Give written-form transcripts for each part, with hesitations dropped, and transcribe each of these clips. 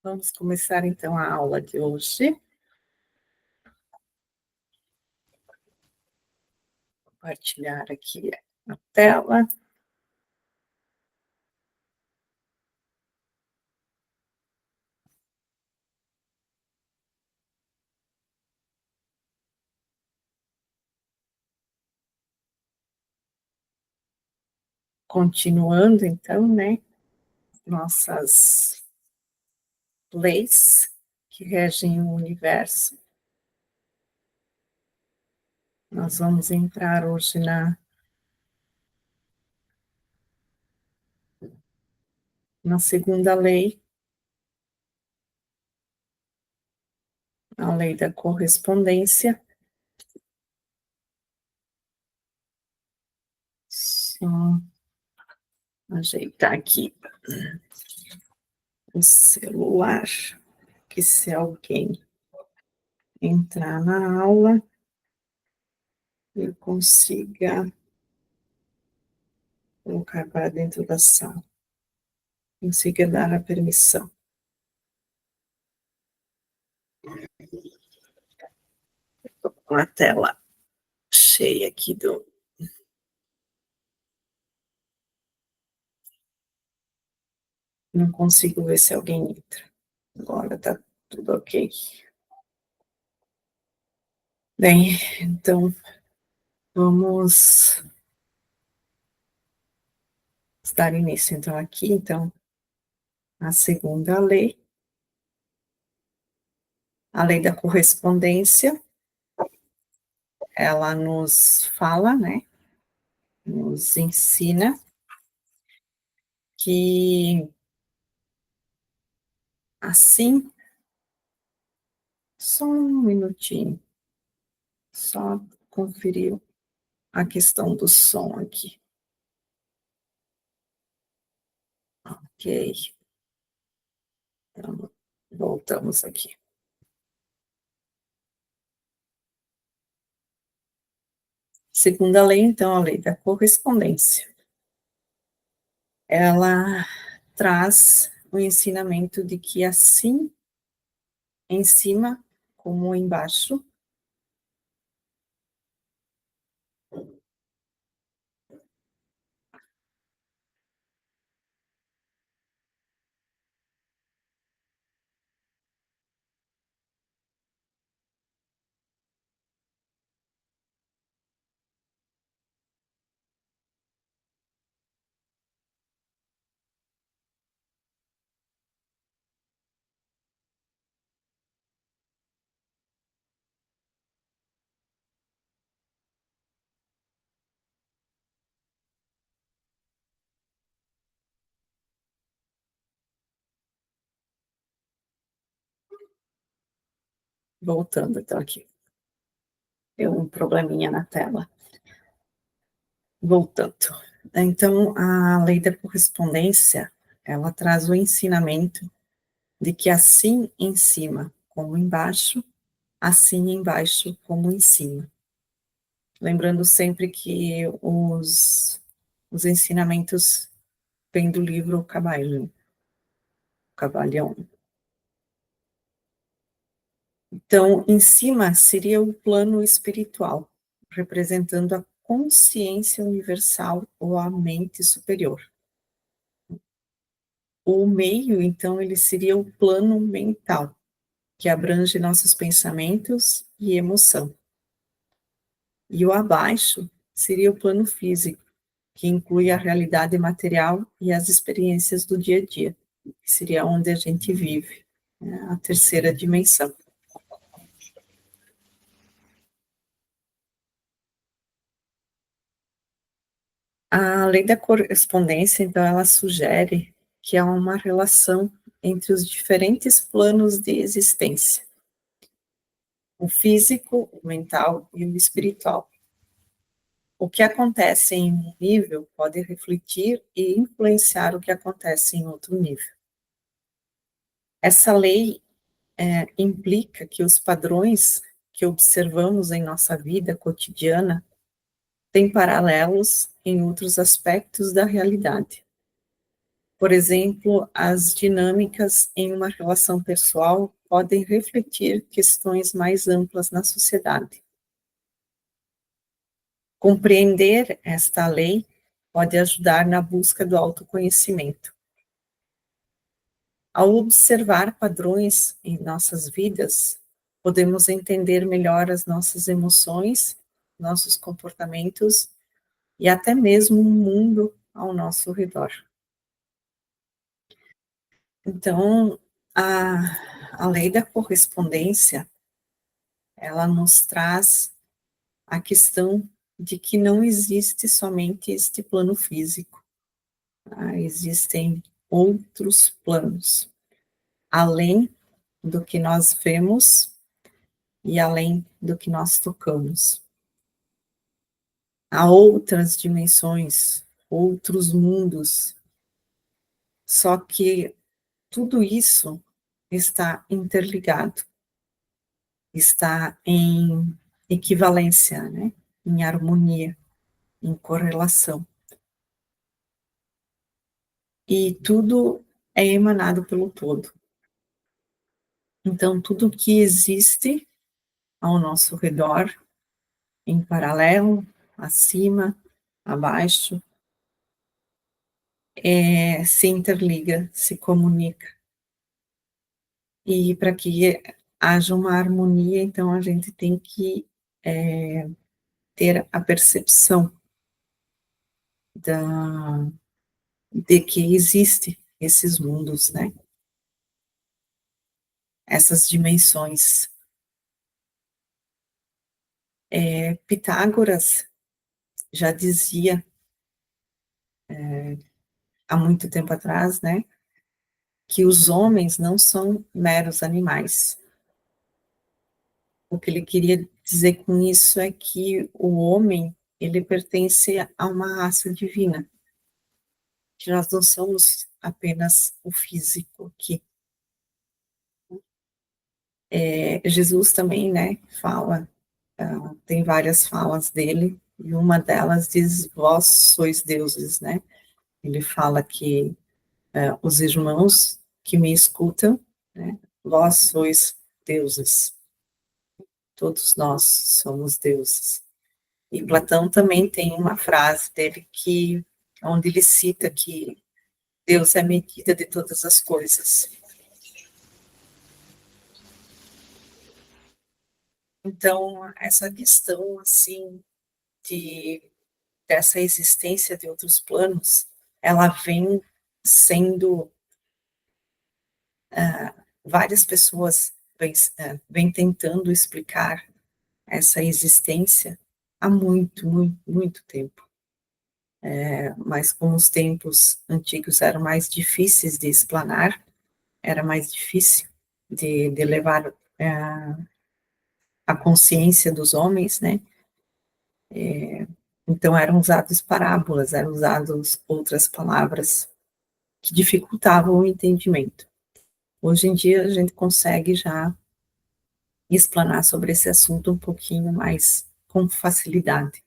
Vamos começar então a aula de hoje. Compartilhar aqui a tela. Continuando então, né, nossas leis que regem o universo. Nós vamos entrar hoje na segunda lei, a lei da correspondência. Só ajeitar aqui o celular, que se alguém entrar na aula, eu consiga colocar para dentro da sala, consiga dar a permissão. Com a tela cheia aqui do... Não consigo ver se alguém entra. Agora tá tudo ok. Bem, então vamos dar início então aqui, então, a segunda lei, a lei da correspondência. Ela nos fala, né, nos ensina que assim, só um minutinho, só conferir a questão do som aqui. Ok, então, voltamos aqui. Segunda lei, então, a lei da correspondência. Ela traz o ensinamento de que assim em cima como embaixo, voltando então aqui, deu um probleminha na tela, voltando. Então, a lei da correspondência, ela traz o ensinamento de que assim em cima como embaixo, assim embaixo como em cima. Lembrando sempre que os ensinamentos vêm do livro Cabalhão. Então, em cima seria o plano espiritual, representando a consciência universal ou a mente superior. O meio, então, ele seria o plano mental, que abrange nossos pensamentos e emoção. E o abaixo seria o plano físico, que inclui a realidade material e as experiências do dia a dia, que seria onde a gente vive, né, a terceira dimensão. A lei da correspondência, então, ela sugere que há uma relação entre os diferentes planos de existência, o físico, o mental e o espiritual. O que acontece em um nível pode refletir e influenciar o que acontece em outro nível. Essa lei implica que os padrões que observamos em nossa vida cotidiana têm paralelos em outros aspectos da realidade. Por exemplo, as dinâmicas em uma relação pessoal podem refletir questões mais amplas na sociedade. Compreender esta lei pode ajudar na busca do autoconhecimento. Ao observar padrões em nossas vidas, podemos entender melhor as nossas emoções, nossos comportamentos e até mesmo o mundo ao nosso redor. Então, a lei da correspondência, ela nos traz a questão de que não existe somente este plano físico, tá? Existem outros planos, além do que nós vemos e além do que nós tocamos. Há outras dimensões, outros mundos, só que tudo isso está interligado, está em equivalência, né? Em harmonia, em correlação. E tudo é emanado pelo todo. Então, tudo que existe ao nosso redor, em paralelo, acima, abaixo, se interliga, se comunica. E para que haja uma harmonia, então a gente tem que ter a percepção de que existe esses mundos, né? Essas dimensões. Pitágoras já dizia, há muito tempo atrás, né, que os homens não são meros animais. O que ele queria dizer com isso é que o homem, ele pertence a uma raça divina, que nós não somos apenas o físico aqui. Jesus também, né, fala, tem várias falas dele, e uma delas diz, vós sois deuses, né? Ele fala que os irmãos que me escutam, né, vós sois deuses, todos nós somos deuses. E Platão também tem uma frase dele onde ele cita que Deus é a medida de todas as coisas. Então, essa questão, assim, dessa existência de outros planos, ela vem sendo, várias pessoas vêm tentando explicar essa existência há muito, muito, muito tempo. Mas como os tempos antigos eram mais difíceis de explanar, era mais difícil de levar a consciência dos homens, né? Então eram usadas parábolas, eram usadas outras palavras que dificultavam o entendimento. Hoje em dia a gente consegue já explanar sobre esse assunto um pouquinho mais com facilidade.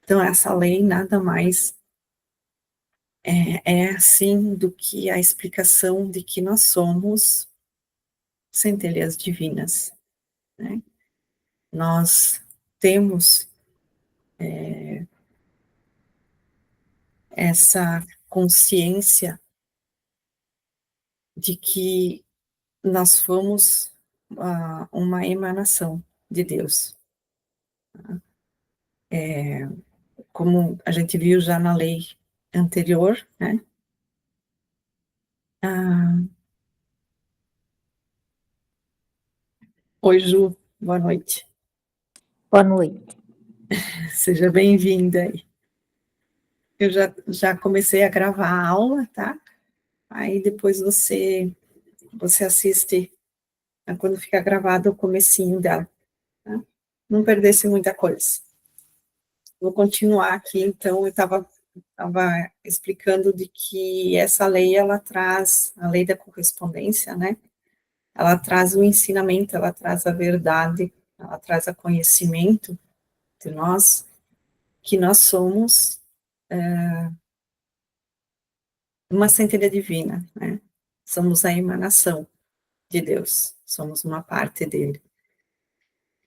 Então essa lei nada mais é assim do que a explicação de que nós somos centelhas divinas, né? Nós temos essa consciência de que nós fomos uma emanação de Deus. Como a gente viu já na lei anterior, né? Ah, oi, Ju, boa noite. Boa noite. Seja bem-vinda aí. Eu já comecei a gravar a aula, tá? Aí depois você assiste quando fica gravado o comecinho dela, tá? Não perdesse muita coisa. Vou continuar aqui, então, eu estava explicando de que essa lei, ela traz, a lei da correspondência, né? Ela traz o ensinamento, ela traz a verdade, ela traz o conhecimento de nós, que nós somos uma centelha divina, né? Somos a emanação de Deus, somos uma parte dele.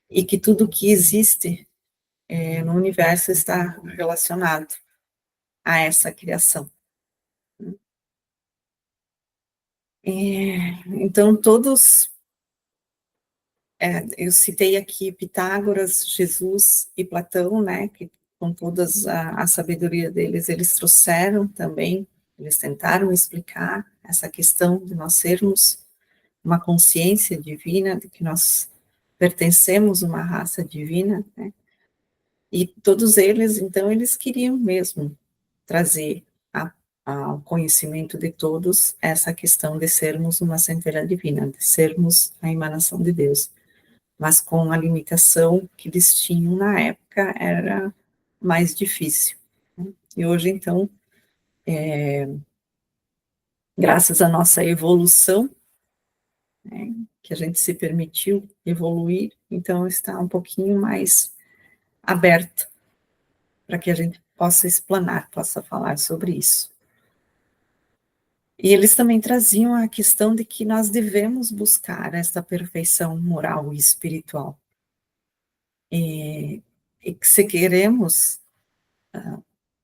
E que tudo que existe no universo está relacionado a essa criação. Então, todos, eu citei aqui Pitágoras, Jesus e Platão, né, que com toda a sabedoria deles, eles trouxeram também, eles tentaram explicar essa questão de nós sermos uma consciência divina, de que nós pertencemos a uma raça divina, né, e todos eles, então, eles queriam mesmo trazer ao conhecimento de todos essa questão de sermos uma centelha divina, de sermos a emanação de Deus, mas com a limitação que eles tinham na época, era mais difícil. E hoje, então, graças à nossa evolução, né, que a gente se permitiu evoluir, então está um pouquinho mais aberto para que a gente possa explanar, possa falar sobre isso. E eles também traziam a questão de que nós devemos buscar essa perfeição moral e espiritual. E que se queremos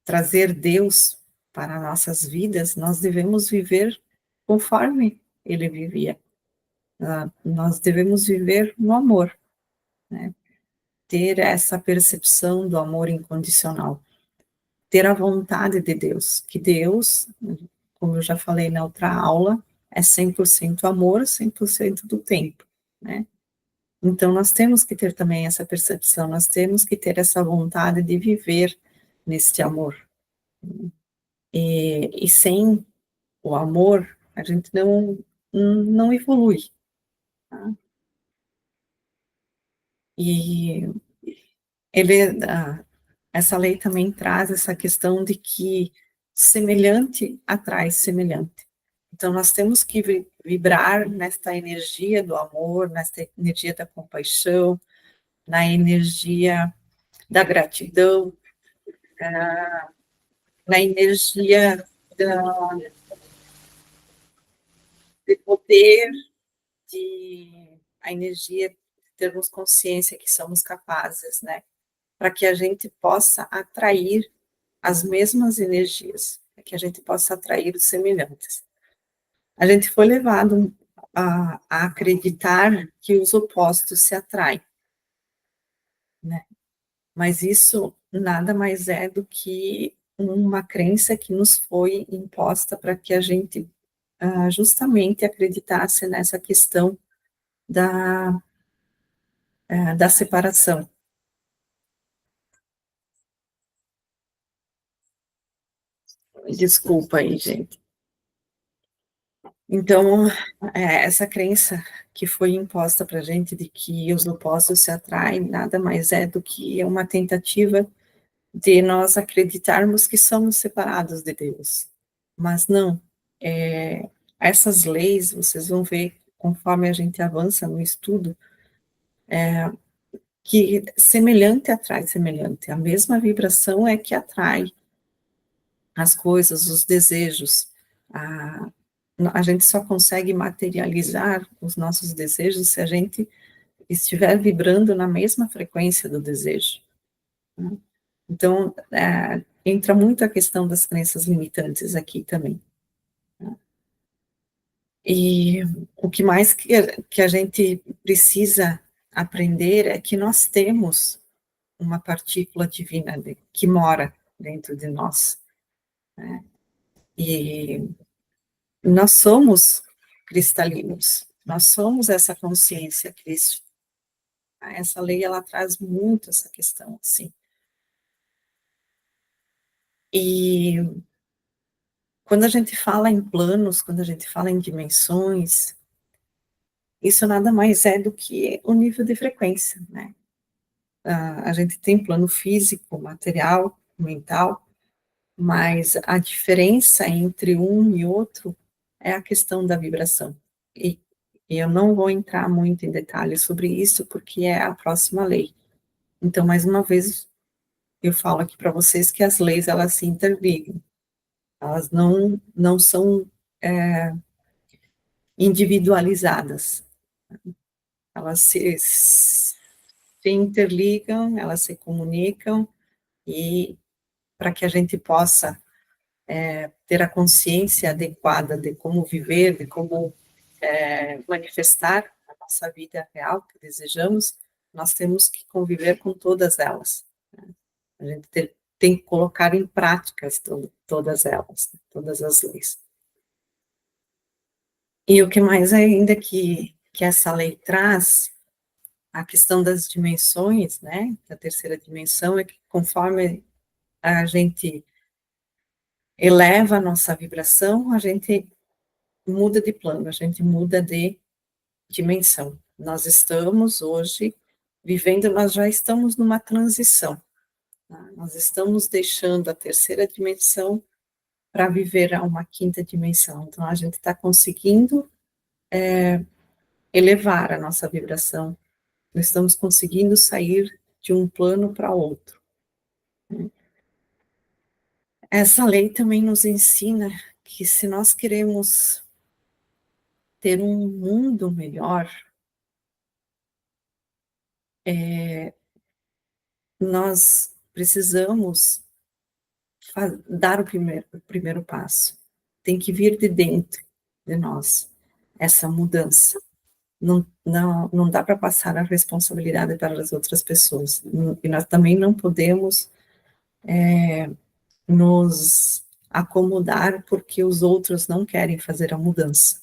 trazer Deus para nossas vidas, nós devemos viver conforme ele vivia. Nós devemos viver no amor, né? Ter essa percepção do amor incondicional, ter a vontade de Deus, que Deus, como eu já falei na outra aula, é 100% amor, 100% do tempo, né? Então, nós temos que ter também essa percepção, nós temos que ter essa vontade de viver neste amor. E sem o amor, a gente não evolui. Tá? E essa lei também traz essa questão de que semelhante atrai semelhante. Então, nós temos que vibrar nesta energia do amor, nesta energia da compaixão, na energia da gratidão, na energia de poder, a energia de termos consciência que somos capazes, né? Para que a gente possa atrair as mesmas energias, para que a gente possa atrair os semelhantes. A gente foi levado a acreditar que os opostos se atraem, né? Mas isso nada mais é do que uma crença que nos foi imposta para que a gente justamente acreditasse nessa questão da separação. Desculpa aí, gente. Então, essa crença que foi imposta para a gente de que os opostos se atraem, nada mais é do que uma tentativa de nós acreditarmos que somos separados de Deus. Mas não, essas leis, vocês vão ver, conforme a gente avança no estudo, que semelhante atrai semelhante, a mesma vibração é que atrai as coisas, os desejos. A gente só consegue materializar os nossos desejos se a gente estiver vibrando na mesma frequência do desejo. Né? Então, entra muito a questão das crenças limitantes aqui também. Né? E o que mais que a gente precisa aprender é que nós temos uma partícula divina que mora dentro de nós. Né? E nós somos cristalinos, nós somos essa consciência Cristo. Essa lei, ela traz muito essa questão, assim. E quando a gente fala em planos, quando a gente fala em dimensões, isso nada mais é do que o nível de frequência, né? A gente tem plano físico, material, mental, mas a diferença entre um e outro é a questão da vibração. E eu não vou entrar muito em detalhes sobre isso, porque é a próxima lei. Então, mais uma vez, eu falo aqui para vocês que as leis, elas se interligam. elas não são individualizadas, elas se interligam, elas se comunicam, e para que a gente possa ter a consciência adequada de como viver, de como manifestar a nossa vida real que desejamos, nós temos que conviver com todas elas. A gente tem que colocar em práticas todas elas, todas as leis. E o que mais ainda que essa lei traz, a questão das dimensões, né, da terceira dimensão, é que conforme a gente eleva a nossa vibração, a gente muda de plano, a gente muda de dimensão. Nós estamos hoje vivendo, nós já estamos numa transição, tá? Nós estamos deixando a terceira dimensão para viver a uma quinta dimensão. Então, a gente está conseguindo elevar a nossa vibração, nós estamos conseguindo sair de um plano para outro. Essa lei também nos ensina que se nós queremos ter um mundo melhor, nós precisamos dar o primeiro passo. Tem que vir de dentro de nós essa mudança. Não dá para passar a responsabilidade para as outras pessoas. E nós também não podemos nos acomodar porque os outros não querem fazer a mudança,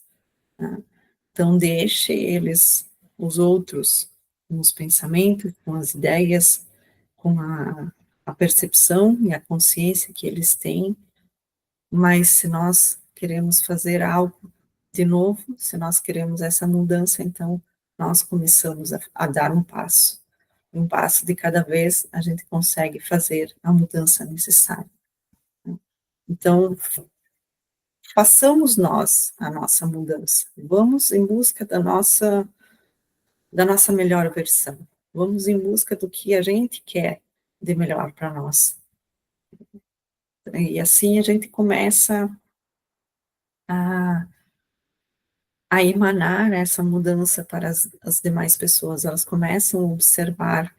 né? Então, deixe eles, os outros, com os pensamentos, com as ideias, com a percepção e a consciência que eles têm, mas se nós queremos fazer algo de novo, se nós queremos essa mudança, então nós começamos a dar um passo de cada vez a gente consegue fazer a mudança necessária. Então, façamos nós a nossa mudança, vamos em busca da nossa melhor versão, vamos em busca do que a gente quer de melhor para nós. E assim a gente começa a emanar essa mudança para as demais pessoas, elas começam a observar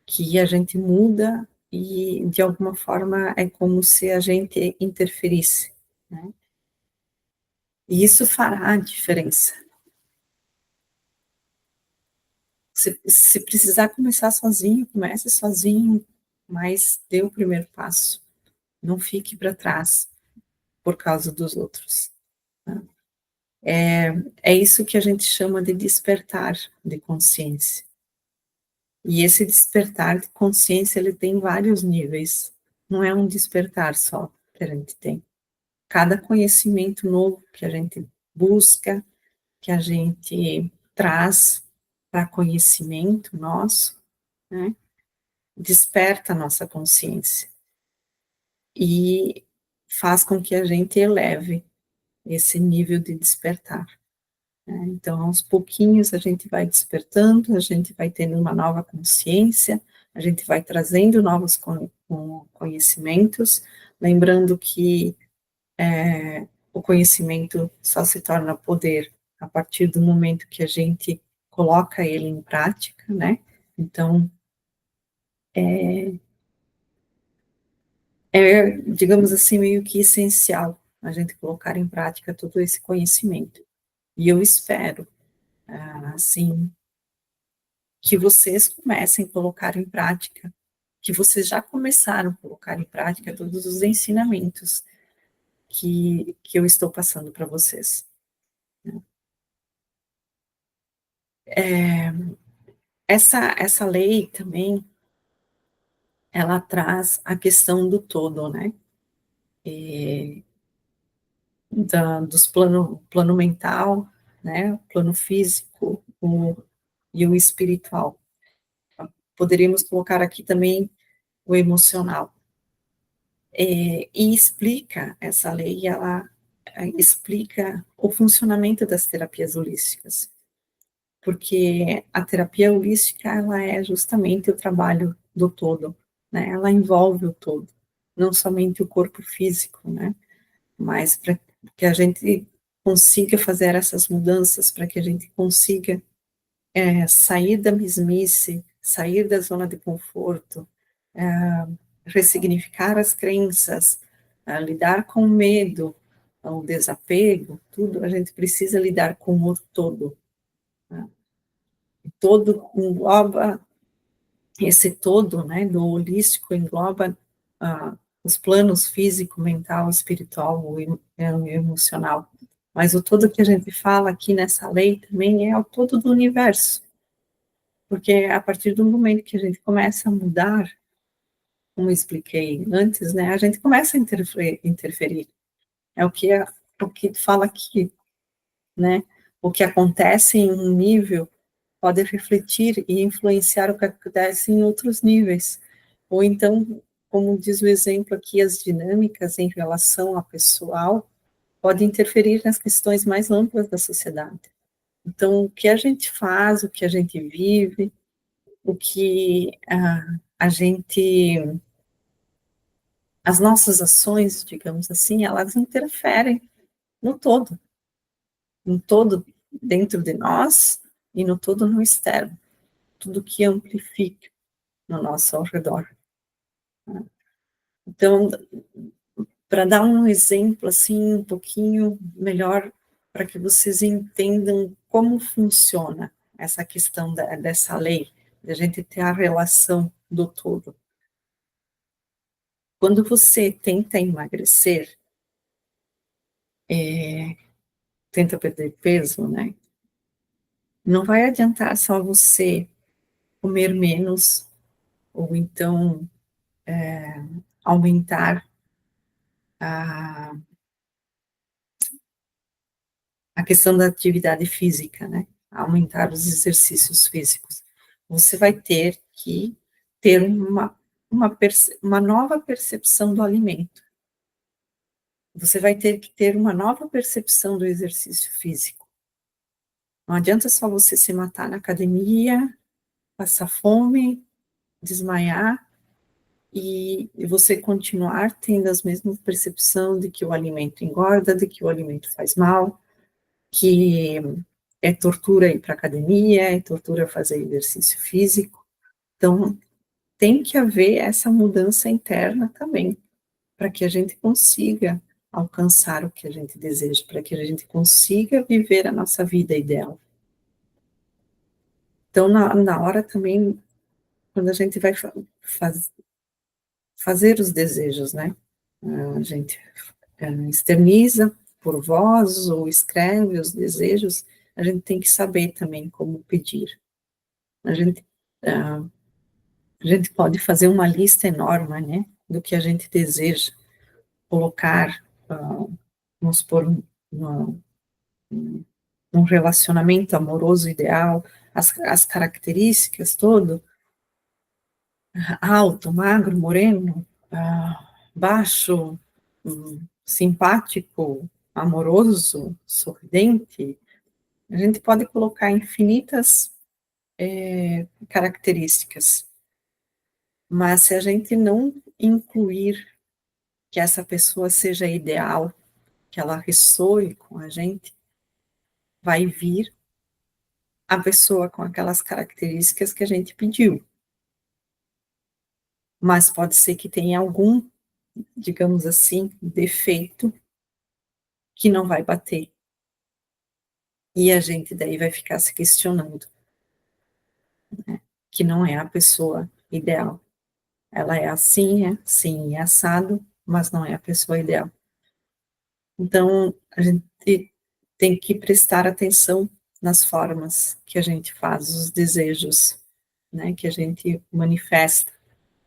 que a gente muda e, de alguma forma, é como se a gente interferisse, né? E isso fará a diferença. Se precisar começar sozinho, comece sozinho, mas dê o primeiro passo. Não fique para trás por causa dos outros, né? É isso que a gente chama de despertar de consciência. E esse despertar de consciência, ele tem vários níveis. Não é um despertar só que a gente tem. Cada conhecimento novo que a gente busca, que a gente traz para conhecimento nosso, né, desperta a nossa consciência e faz com que a gente eleve esse nível de despertar, né? Então, aos pouquinhos, a gente vai despertando, a gente vai tendo uma nova consciência, a gente vai trazendo novos conhecimentos, lembrando que o conhecimento só se torna poder a partir do momento que a gente coloca ele em prática, né? Então, digamos assim, meio que essencial a gente colocar em prática todo esse conhecimento. E eu espero, assim, que vocês comecem a colocar em prática, que vocês já começaram a colocar em prática todos os ensinamentos que eu estou passando para vocês. Essa lei também, ela traz a questão do todo, né? Dos plano mental, né? O plano físico e o espiritual. Poderíamos colocar aqui também o emocional. E explica, essa lei, ela explica o funcionamento das terapias holísticas, porque a terapia holística, ela é justamente o trabalho do todo, né? Ela envolve o todo, não somente o corpo físico, né? mas para que a gente consiga fazer essas mudanças, para que a gente consiga sair da mesmice, sair da zona de conforto, ressignificar as crenças, lidar com o medo, o desapego, tudo, a gente precisa lidar com o todo. Né? Todo engloba, esse todo, né, do holístico engloba os planos físico, mental, espiritual e emocional. Mas o todo que a gente fala aqui nessa lei também é o todo do universo. Porque a partir do momento que a gente começa a mudar, como eu expliquei antes, né, a gente começa a interferir. É o que fala aqui, né? O que acontece em um nível pode refletir e influenciar o que acontece em outros níveis. Ou então, como diz o exemplo aqui, as dinâmicas em relação ao pessoal podem interferir nas questões mais amplas da sociedade. Então, o que a gente faz, o que a gente vive, o que a gente, as nossas ações, digamos assim, elas interferem no todo dentro de nós e no todo no externo, tudo que amplifica no nosso ao redor. Então, para dar um exemplo assim um pouquinho melhor, para que vocês entendam como funciona essa questão dessa lei, de a gente ter a relação do todo. Quando você tenta emagrecer, tenta perder peso, né? Não vai adiantar só você comer menos, ou então aumentar a, a questão da atividade física, né? Aumentar os exercícios físicos. Você vai ter que ter uma nova percepção do alimento. Você vai ter que ter uma nova percepção do exercício físico. Não adianta só você se matar na academia, passar fome, desmaiar, e você continuar tendo as mesmas percepção de que o alimento engorda, de que o alimento faz mal, que é tortura ir para academia, é tortura fazer exercício físico. Então, tem que haver essa mudança interna também, para que a gente consiga alcançar o que a gente deseja, para que a gente consiga viver a nossa vida ideal. Então, na hora também, quando a gente vai fazer os desejos, né? A gente externiza por voz ou escreve os desejos, a gente tem que saber também como pedir. A gente, a gente pode fazer uma lista enorme, né, do que a gente deseja, colocar, vamos supor, um relacionamento amoroso ideal, as características todo, alto, magro, moreno, baixo, simpático, amoroso, sorridente. A gente pode colocar infinitas características, mas se a gente não incluir que essa pessoa seja ideal, que ela ressoe com a gente, vai vir a pessoa com aquelas características que a gente pediu. Mas pode ser que tenha algum, digamos assim, defeito que não vai bater. E a gente daí vai ficar se questionando, né, que não é a pessoa ideal. Ela é assim, é assado, mas não é a pessoa ideal. Então, a gente tem que prestar atenção nas formas que a gente faz os desejos, né, que a gente manifesta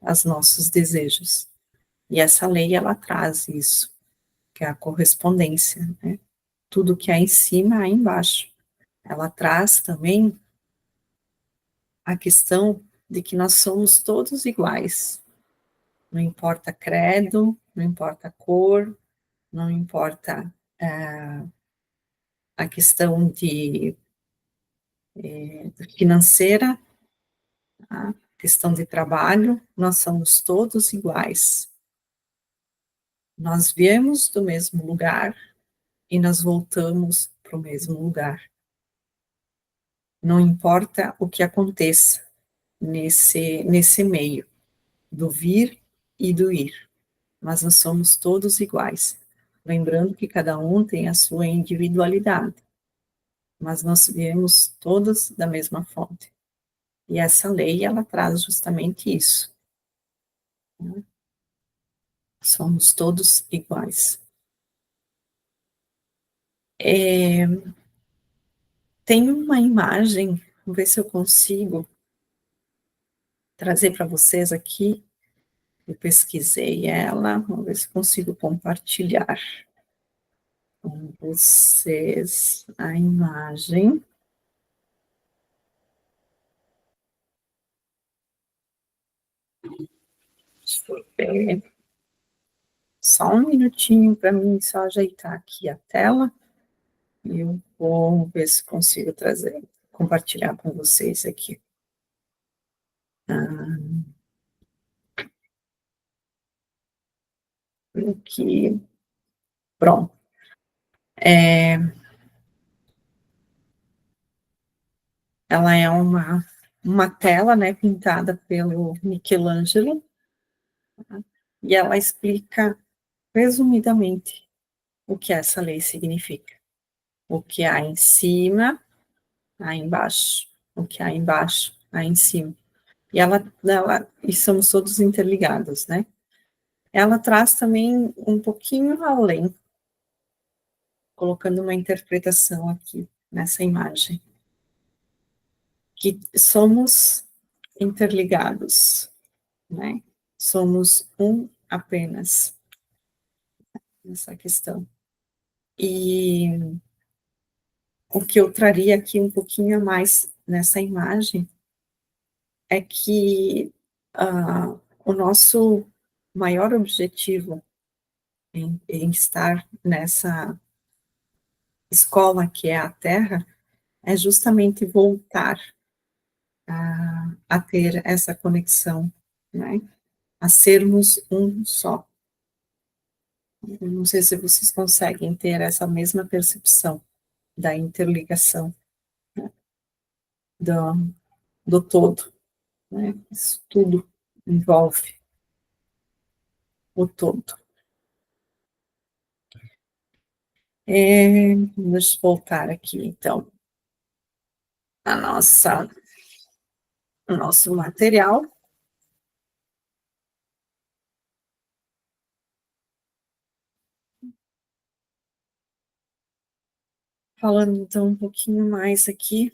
os nossos desejos. E essa lei, ela traz isso, que é a correspondência, né? Tudo que há em cima, há embaixo. Ela traz também a questão de que nós somos todos iguais. Não importa credo, não importa cor, não importa a questão de financeira, a questão de trabalho, nós somos todos iguais. Nós viemos do mesmo lugar e nós voltamos para o mesmo lugar. Não importa o que aconteça nesse meio, do vir e do ir, mas nós somos todos iguais. Lembrando que cada um tem a sua individualidade, mas nós viemos todos da mesma fonte. E essa lei, ela traz justamente isso, né? Somos todos iguais. Tem uma imagem, vou ver se eu consigo trazer para vocês aqui. Eu pesquisei ela, vamos ver se consigo compartilhar com vocês a imagem. Deixa eu ver. Só um minutinho para mim só ajeitar aqui a tela. E eu vou ver se consigo trazer, compartilhar com vocês aqui. Aqui, pronto. Ela é uma tela, né, pintada pelo Michelangelo, tá? E ela explica resumidamente o que essa lei significa. O que há em cima, há embaixo. O que há embaixo, há em cima. E somos todos interligados, né? Ela traz também um pouquinho além, colocando uma interpretação aqui nessa imagem, que somos interligados, né? Somos um apenas nessa questão. E o que eu traria aqui um pouquinho a mais nessa imagem é que o nosso maior objetivo em estar nessa escola que é a Terra é justamente voltar a ter essa conexão, né? A sermos um só. Eu não sei se vocês conseguem ter essa mesma percepção da interligação, né? do todo, né? Isso tudo envolve o todo. Vamos voltar aqui, então, a o nosso material. Falando, então, um pouquinho mais aqui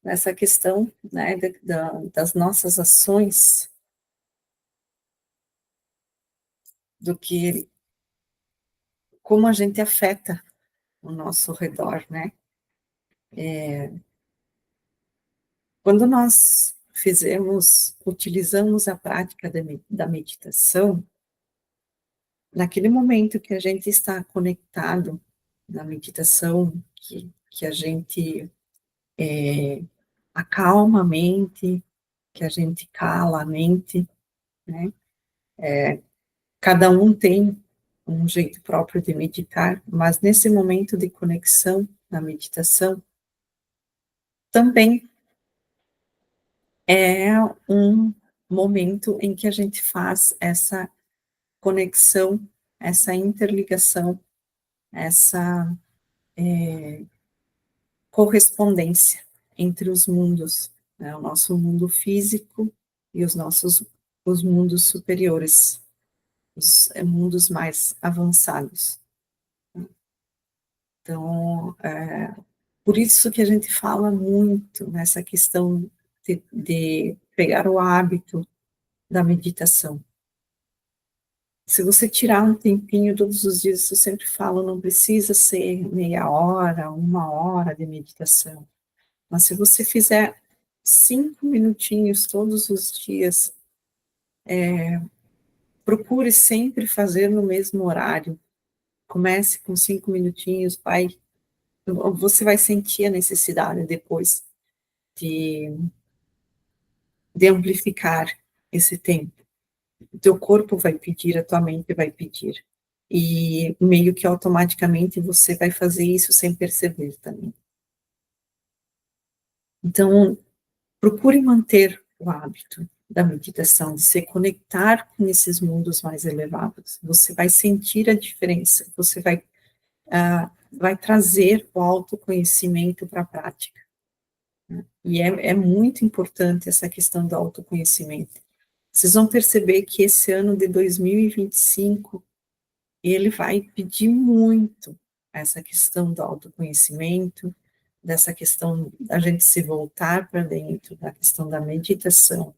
nessa questão, né, das nossas ações, do que, como a gente afeta o nosso redor, né? Quando nós utilizamos a prática da meditação, naquele momento que a gente está conectado na meditação, que a gente acalma a mente, que a gente cala a mente, né? Cada um tem um jeito próprio de meditar, mas nesse momento de conexão na meditação, também é um momento em que a gente faz essa conexão, essa interligação, essa correspondência entre os mundos, né? O nosso mundo físico e os mundos superiores, os mundos mais avançados. Então, por isso que a gente fala muito nessa questão de pegar o hábito da meditação. Se você tirar um tempinho todos os dias, eu sempre falo, não precisa ser meia hora, uma hora de meditação. Mas se você fizer 5 minutinhos todos os dias, procure sempre fazer no mesmo horário. Comece com 5 minutinhos, você vai sentir a necessidade depois de de amplificar esse tempo. O teu corpo vai pedir, a tua mente vai pedir. E meio que automaticamente você vai fazer isso sem perceber também. Então, procure manter o hábito da meditação, de se conectar com esses mundos mais elevados. Você vai sentir a diferença, você vai trazer o autoconhecimento para a prática. E é muito importante essa questão do autoconhecimento. Vocês vão perceber que esse ano de 2025, ele vai pedir muito essa questão do autoconhecimento, dessa questão da gente se voltar para dentro, da questão da meditação.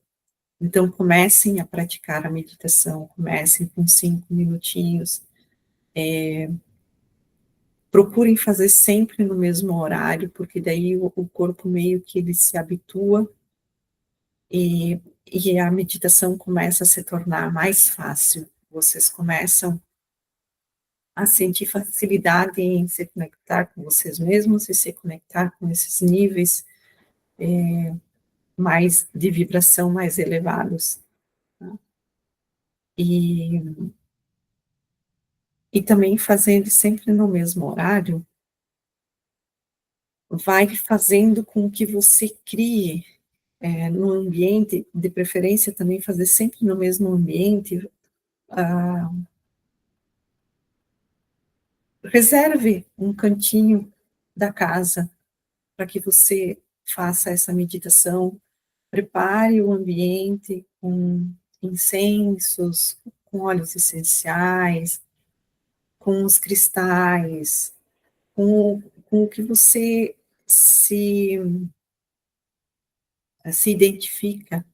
Então, comecem a praticar a meditação, comecem com 5 minutinhos, procurem fazer sempre no mesmo horário, porque daí o corpo meio que ele se habitua e a meditação começa a se tornar mais fácil. Vocês começam a sentir facilidade em se conectar com vocês mesmos e se conectar com esses níveis mais de vibração mais elevados. Tá? E também fazendo sempre no mesmo horário, vai fazendo com que você crie no ambiente, de preferência também fazer sempre no mesmo ambiente, reserve um cantinho da casa para que você faça essa meditação, prepare o ambiente com incensos, com óleos essenciais, com os cristais, com o que você se, se identifica,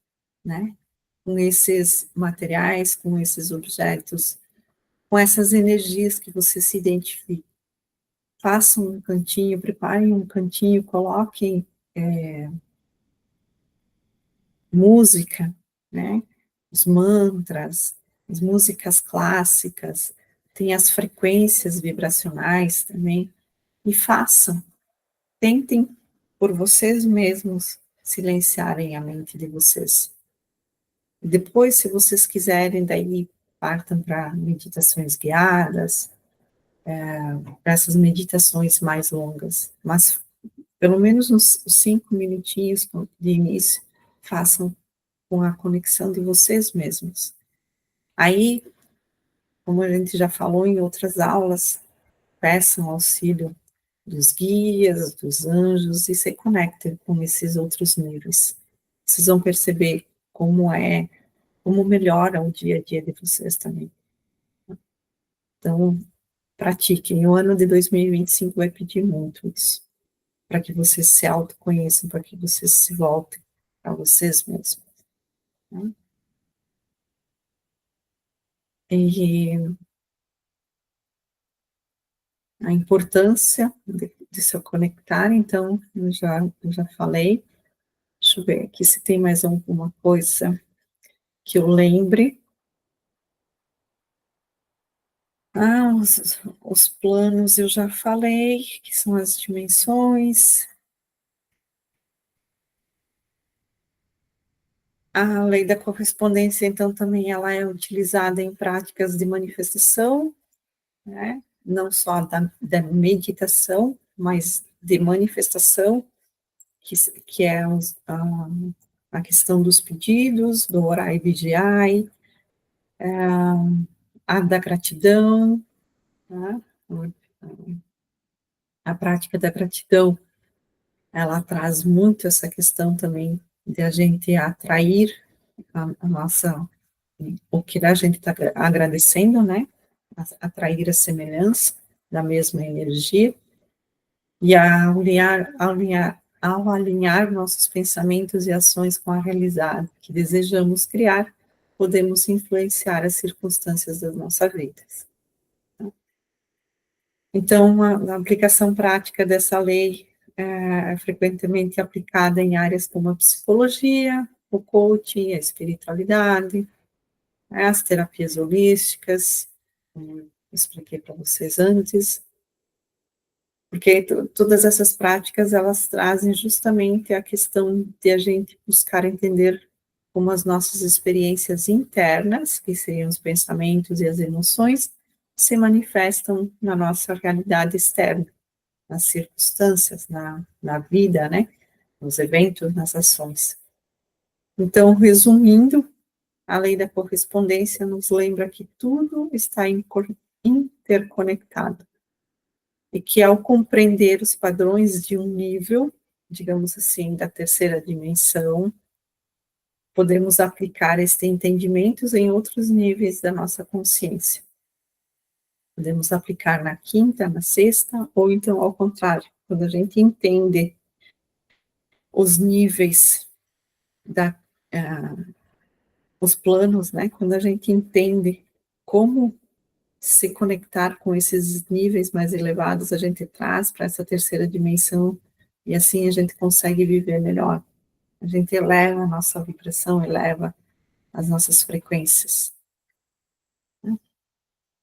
né? Com esses materiais, com esses objetos, com essas energias que você se identifica. Façam um cantinho, preparem um cantinho, coloquem música, né? Os mantras, as músicas clássicas, tem as frequências vibracionais também, e façam, tentem por vocês mesmos silenciarem a mente de vocês. Depois, se vocês quiserem, daí partam para meditações guiadas, para essas meditações mais longas, mas pelo menos uns 5 minutinhos de início, façam com a conexão de vocês mesmos. Aí, como a gente já falou em outras aulas, peçam auxílio dos guias, dos anjos e se conectem com esses outros níveis. Vocês vão perceber como melhora o dia a dia de vocês também. Então, pratiquem. O ano de 2025 vai pedir muito isso, para que vocês se autoconheçam, para que vocês se voltem a vocês mesmos. Né? E a importância de se conectar, então, eu já falei. Deixa eu ver aqui se tem mais alguma coisa que eu lembre. Os planos eu já falei, que são as dimensões. A lei da correspondência, então, também ela é utilizada em práticas de manifestação, né? Não só da meditação, mas de manifestação, que é a questão dos pedidos, do orai e vigiai, a da gratidão, né? A prática da gratidão, ela traz muito essa questão também de a gente atrair a nossa, o que a gente está agradecendo, né? Atrair a semelhança da mesma energia e ao alinhar nossos pensamentos e ações com a realidade que desejamos criar, podemos influenciar as circunstâncias das nossas vidas. Então, a aplicação prática dessa lei é frequentemente aplicada em áreas como a psicologia, o coaching, a espiritualidade, as terapias holísticas, como eu expliquei para vocês antes, porque todas essas práticas, elas trazem justamente a questão de a gente buscar entender como as nossas experiências internas, que seriam os pensamentos e as emoções, se manifestam na nossa realidade externa, nas circunstâncias, na vida, né? Nos eventos, nas ações. Então, resumindo, a lei da correspondência nos lembra que tudo está interconectado e que ao compreender os padrões de um nível, digamos assim, da terceira dimensão, podemos aplicar este entendimento em outros níveis da nossa consciência. Podemos aplicar na quinta, na sexta, ou então ao contrário, quando a gente entende os níveis os planos, né? Quando a gente entende como se conectar com esses níveis mais elevados, a gente traz para essa terceira dimensão e assim a gente consegue viver melhor. A gente eleva a nossa vibração, eleva as nossas frequências.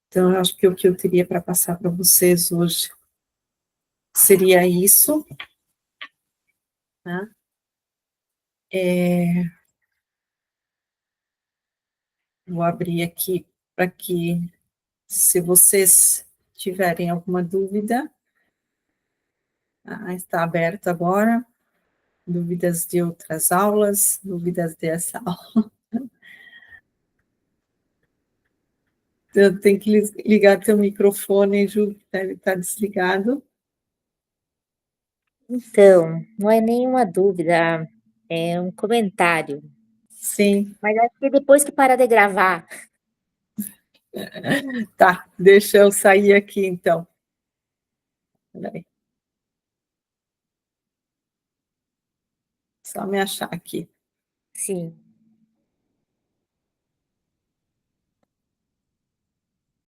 Então, eu acho que o que eu teria para passar para vocês hoje seria isso, né? Vou abrir aqui para que, se vocês tiverem alguma dúvida, está aberto agora, dúvidas de outras aulas, dúvidas dessa aula. Eu tenho que ligar teu microfone, Ju, que deve estar desligado. Então, não é nenhuma dúvida, é um comentário. Sim, Mas acho que depois que parar de gravar, tá, deixa eu sair aqui então. Peraí. Só me achar aqui. sim.